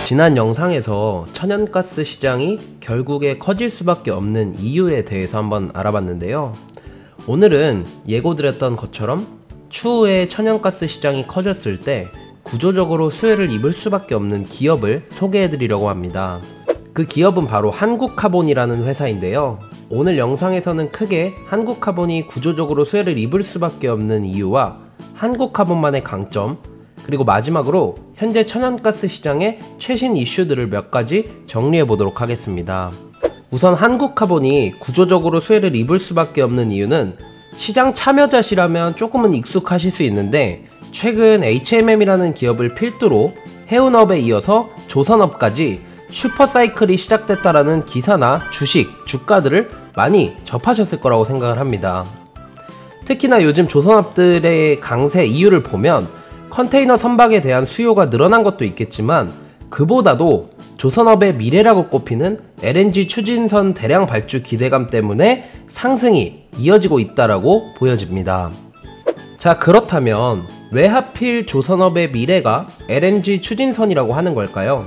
지난 영상에서 천연가스 시장이 결국에 커질 수밖에 없는 이유에 대해서 한번 알아봤는데요. 오늘은 예고드렸던 것처럼 추후에 천연가스 시장이 커졌을 때 구조적으로 수혜를 입을 수밖에 없는 기업을 소개해드리려고 합니다. 그 기업은 바로 한국카본이라는 회사인데요. 오늘 영상에서는 크게 한국카본이 구조적으로 수혜를 입을 수밖에 없는 이유와 한국카본만의 강점, 그리고 마지막으로 현재 천연가스 시장의 최신 이슈들을 몇 가지 정리해 보도록 하겠습니다. 우선 한국카본이 구조적으로 수혜를 입을 수밖에 없는 이유는 시장 참여자시라면 조금은 익숙하실 수 있는데, 최근 HMM이라는 기업을 필두로 해운업에 이어서 조선업까지 슈퍼사이클이 시작됐다라는 기사나 주식, 주가들을 많이 접하셨을 거라고 생각을 합니다. 특히나 요즘 조선업들의 강세 이유를 보면 컨테이너 선박에 대한 수요가 늘어난 것도 있겠지만, 그보다도 조선업의 미래라고 꼽히는 LNG 추진선 대량 발주 기대감 때문에 상승이 이어지고 있다라고 보여집니다. 자, 그렇다면 왜 하필 조선업의 미래가 LNG 추진선이라고 하는 걸까요?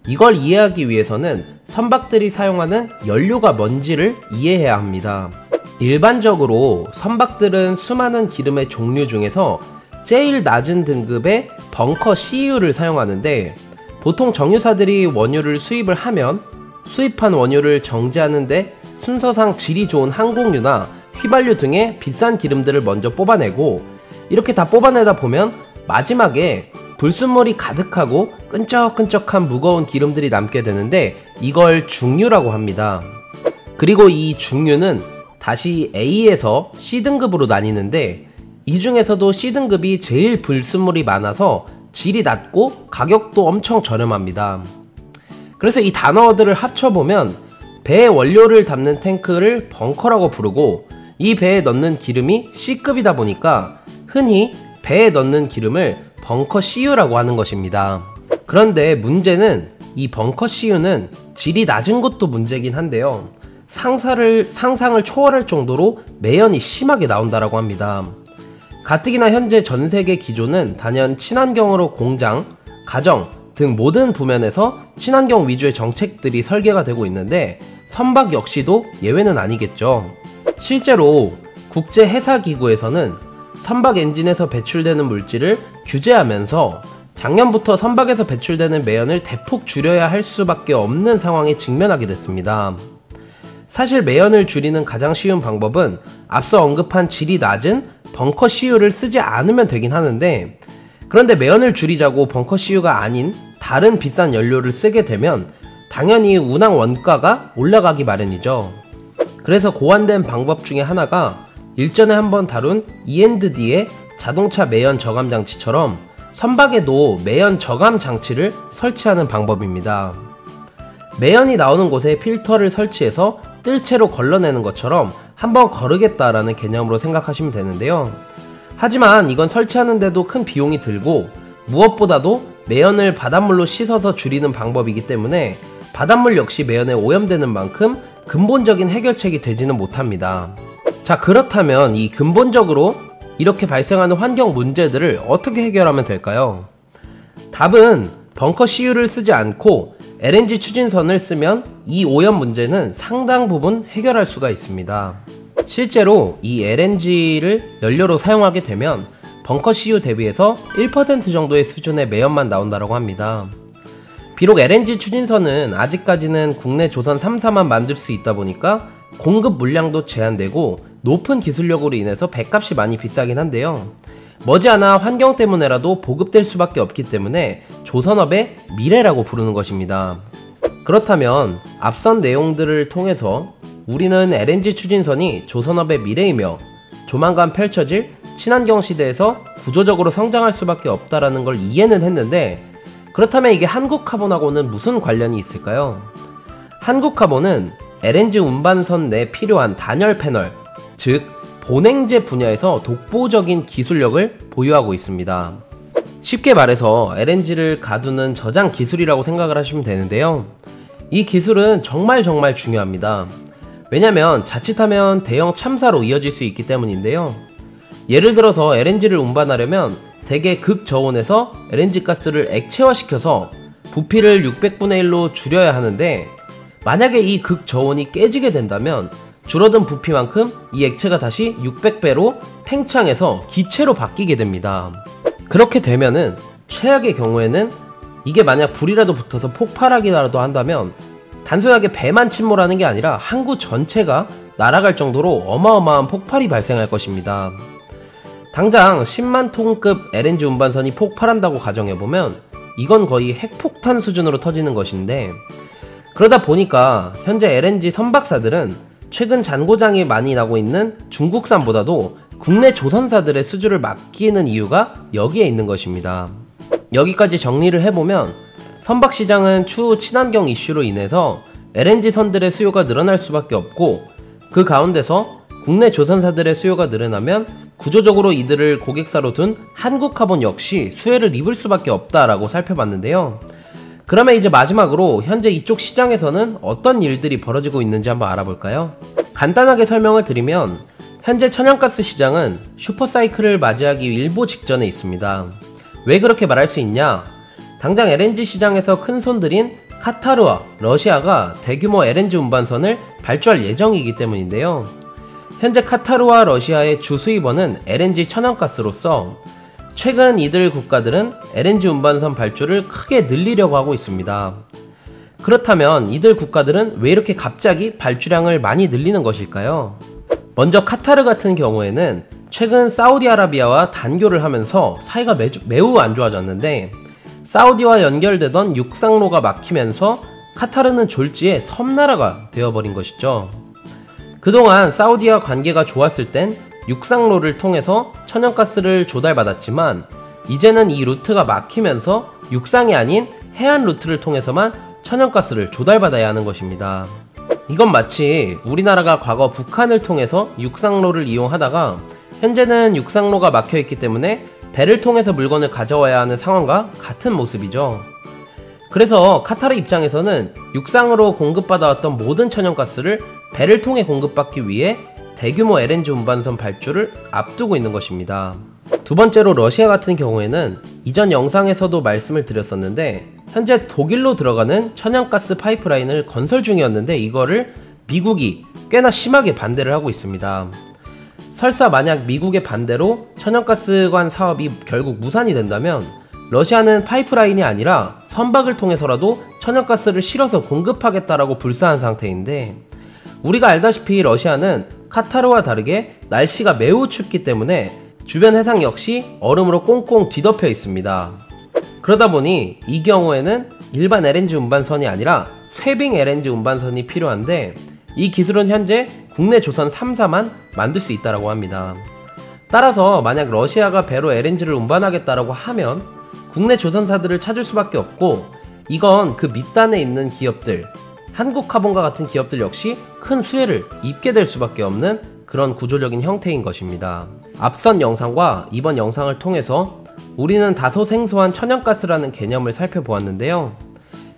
이걸 이해하기 위해서는 선박들이 사용하는 연료가 뭔지를 이해해야 합니다. 일반적으로 선박들은 수많은 기름의 종류 중에서 제일 낮은 등급의 벙커 CU를 사용하는데, 보통 정유사들이 원유를 수입을 하면 수입한 원유를 정제하는데 순서상 질이 좋은 항공유나 휘발유 등의 비싼 기름들을 먼저 뽑아내고, 이렇게 다 뽑아내다 보면 마지막에 불순물이 가득하고 끈적끈적한 무거운 기름들이 남게 되는데, 이걸 중유라고 합니다. 그리고 이 중유는 다시 A에서 C등급으로 나뉘는데, 이 중에서도 C등급이 제일 불순물이 많아서 질이 낮고 가격도 엄청 저렴합니다. 그래서 이 단어들을 합쳐보면 배에 원료를 담는 탱크를 벙커라고 부르고, 이 배에 넣는 기름이 C급이다 보니까 흔히 배에 넣는 기름을 벙커 CU라고 하는 것입니다. 그런데 문제는 이 벙커 CU는 질이 낮은 것도 문제긴 한데요, 상상을 초월할 정도로 매연이 심하게 나온다라고 합니다. 가뜩이나 현재 전세계 기조는 단연 친환경으로 공장, 가정 등 모든 부면에서 친환경 위주의 정책들이 설계가 되고 있는데, 선박 역시도 예외는 아니겠죠. 실제로 국제해사기구에서는 선박 엔진에서 배출되는 물질을 규제하면서 작년부터 선박에서 배출되는 매연을 대폭 줄여야 할 수밖에 없는 상황에 직면하게 됐습니다. 사실 매연을 줄이는 가장 쉬운 방법은 앞서 언급한 질이 낮은 벙커 CU를 쓰지 않으면 되긴 하는데, 그런데 매연을 줄이자고 벙커 CU가 아닌 다른 비싼 연료를 쓰게 되면 당연히 운항 원가가 올라가기 마련이죠. 그래서 고안된 방법 중에 하나가 일전에 한번 다룬 E&D의 자동차 매연 저감 장치처럼 선박에도 매연 저감 장치를 설치하는 방법입니다. 매연이 나오는 곳에 필터를 설치해서 뜰채로 걸러내는 것처럼 한번 거르겠다라는 개념으로 생각하시면 되는데요. 하지만 이건 설치하는데도 큰 비용이 들고, 무엇보다도 매연을 바닷물로 씻어서 줄이는 방법이기 때문에 바닷물 역시 매연에 오염되는 만큼 근본적인 해결책이 되지는 못합니다. 자, 그렇다면 이 근본적으로 이렇게 발생하는 환경 문제들을 어떻게 해결하면 될까요? 답은 벙커 CU를 쓰지 않고 LNG 추진선을 쓰면 이 오염 문제는 상당 부분 해결할 수가 있습니다. 실제로 이 LNG를 연료로 사용하게 되면 벙커 CU 대비해서 1% 정도의 수준의 매연만 나온다고 합니다. 비록 LNG 추진선은 아직까지는 국내 조선 3사만 만들 수 있다 보니까 공급 물량도 제한되고 높은 기술력으로 인해서 배값이 많이 비싸긴 한데요, 머지않아 환경 때문에라도 보급될 수밖에 없기 때문에 조선업의 미래라고 부르는 것입니다. 그렇다면 앞선 내용들을 통해서 우리는 LNG 추진선이 조선업의 미래이며 조만간 펼쳐질 친환경 시대에서 구조적으로 성장할 수밖에 없다라는 걸 이해는 했는데, 그렇다면 이게 한국카본하고는 무슨 관련이 있을까요? 한국카본은 LNG 운반선 내 필요한 단열 패널, 즉 본행제 분야에서 독보적인 기술력을 보유하고 있습니다. 쉽게 말해서 LNG를 가두는 저장 기술이라고 생각을 하시면 되는데요, 이 기술은 정말 중요합니다. 왜냐면 자칫하면 대형 참사로 이어질 수 있기 때문인데요. 예를 들어서 LNG를 운반하려면 대개 극저온에서 LNG 가스를 액체화시켜서 부피를 600분의 1로 줄여야 하는데, 만약에 이 극저온이 깨지게 된다면 줄어든 부피만큼 이 액체가 다시 600배로 팽창해서 기체로 바뀌게 됩니다. 그렇게 되면은 최악의 경우에는 이게 만약 불이라도 붙어서 폭발하기라도 한다면 단순하게 배만 침몰하는 게 아니라 항구 전체가 날아갈 정도로 어마어마한 폭발이 발생할 것입니다. 당장 10만 톤급 LNG 운반선이 폭발한다고 가정해보면 이건 거의 핵폭탄 수준으로 터지는 것인데, 그러다 보니까 현재 LNG 선박사들은 최근 잔고장이 많이 나고 있는 중국산보다도 국내 조선사들의 수주를 맡기는 이유가 여기에 있는 것입니다. 여기까지 정리를 해보면 선박시장은 추후 친환경 이슈로 인해서 LNG 선들의 수요가 늘어날 수밖에 없고, 그 가운데서 국내 조선사들의 수요가 늘어나면 구조적으로 이들을 고객사로 둔 한국카본 역시 수혜를 입을 수밖에 없다라고 살펴봤는데요. 그러면 이제 마지막으로 현재 이쪽 시장에서는 어떤 일들이 벌어지고 있는지 한번 알아볼까요? 간단하게 설명을 드리면 현재 천연가스 시장은 슈퍼사이클을 맞이하기 일보 직전에 있습니다. 왜 그렇게 말할 수 있냐? 당장 LNG 시장에서 큰 손들인 카타르와 러시아가 대규모 LNG 운반선을 발주할 예정이기 때문인데요. 현재 카타르와 러시아의 주 수입원은 LNG 천연가스로서 최근 이들 국가들은 LNG 운반선 발주를 크게 늘리려고 하고 있습니다. 그렇다면 이들 국가들은 왜 이렇게 갑자기 발주량을 많이 늘리는 것일까요? 먼저 카타르 같은 경우에는 최근 사우디아라비아와 단교를 하면서 사이가 매우 안 좋아졌는데, 사우디와 연결되던 육상로가 막히면서 카타르는 졸지에 섬나라가 되어버린 것이죠. 그동안 사우디와 관계가 좋았을 땐 육상로를 통해서 천연가스를 조달받았지만 이제는 이 루트가 막히면서 육상이 아닌 해안 루트를 통해서만 천연가스를 조달받아야 하는 것입니다. 이건 마치 우리나라가 과거 북한을 통해서 육상로를 이용하다가 현재는 육상로가 막혀있기 때문에 배를 통해서 물건을 가져와야 하는 상황과 같은 모습이죠. 그래서 카타르 입장에서는 육상으로 공급받아왔던 모든 천연가스를 배를 통해 공급받기 위해 대규모 LNG 운반선 발주를 앞두고 있는 것입니다. 두 번째로 러시아 같은 경우에는 이전 영상에서도 말씀을 드렸었는데, 현재 독일로 들어가는 천연가스 파이프라인을 건설 중이었는데 이거를 미국이 꽤나 심하게 반대를 하고 있습니다. 설사 만약 미국의 반대로 천연가스관 사업이 결국 무산이 된다면 러시아는 파이프라인이 아니라 선박을 통해서라도 천연가스를 실어서 공급하겠다라고 불사한 상태인데, 우리가 알다시피 러시아는 카타르와 다르게 날씨가 매우 춥기 때문에 주변 해상 역시 얼음으로 꽁꽁 뒤덮여 있습니다. 그러다 보니 이 경우에는 일반 LNG 운반선이 아니라 쇄빙 LNG 운반선이 필요한데, 이 기술은 현재 국내 조선 3사만 만들 수 있다고 합니다. 따라서 만약 러시아가 배로 LNG를 운반하겠다라고 하면 국내 조선사들을 찾을 수밖에 없고, 이건 그 밑단에 있는 기업들, 한국카본과 같은 기업들 역시 큰 수혜를 입게 될 수밖에 없는 그런 구조적인 형태인 것입니다. 앞선 영상과 이번 영상을 통해서 우리는 다소 생소한 천연가스라는 개념을 살펴보았는데요.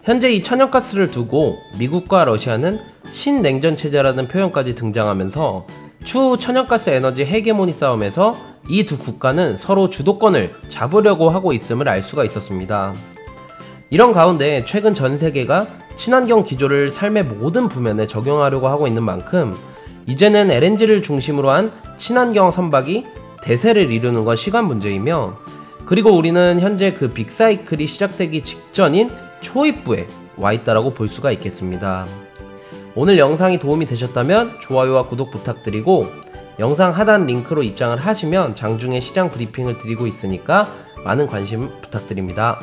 현재 이 천연가스를 두고 미국과 러시아는 신냉전체제라는 표현까지 등장하면서 추후 천연가스 에너지 헤게모니 싸움에서 이 두 국가는 서로 주도권을 잡으려고 하고 있음을 알 수가 있었습니다. 이런 가운데 최근 전 세계가 친환경 기조를 삶의 모든 부면에 적용하려고 하고 있는 만큼 이제는 LNG를 중심으로 한 친환경 선박이 대세를 이루는 건 시간 문제이며, 그리고 우리는 현재 그 빅사이클이 시작되기 직전인 초입부에 와 있다라고 볼 수가 있겠습니다. 오늘 영상이 도움이 되셨다면 좋아요와 구독 부탁드리고, 영상 하단 링크로 입장을 하시면 장중에 시장 브리핑을 드리고 있으니까 많은 관심 부탁드립니다.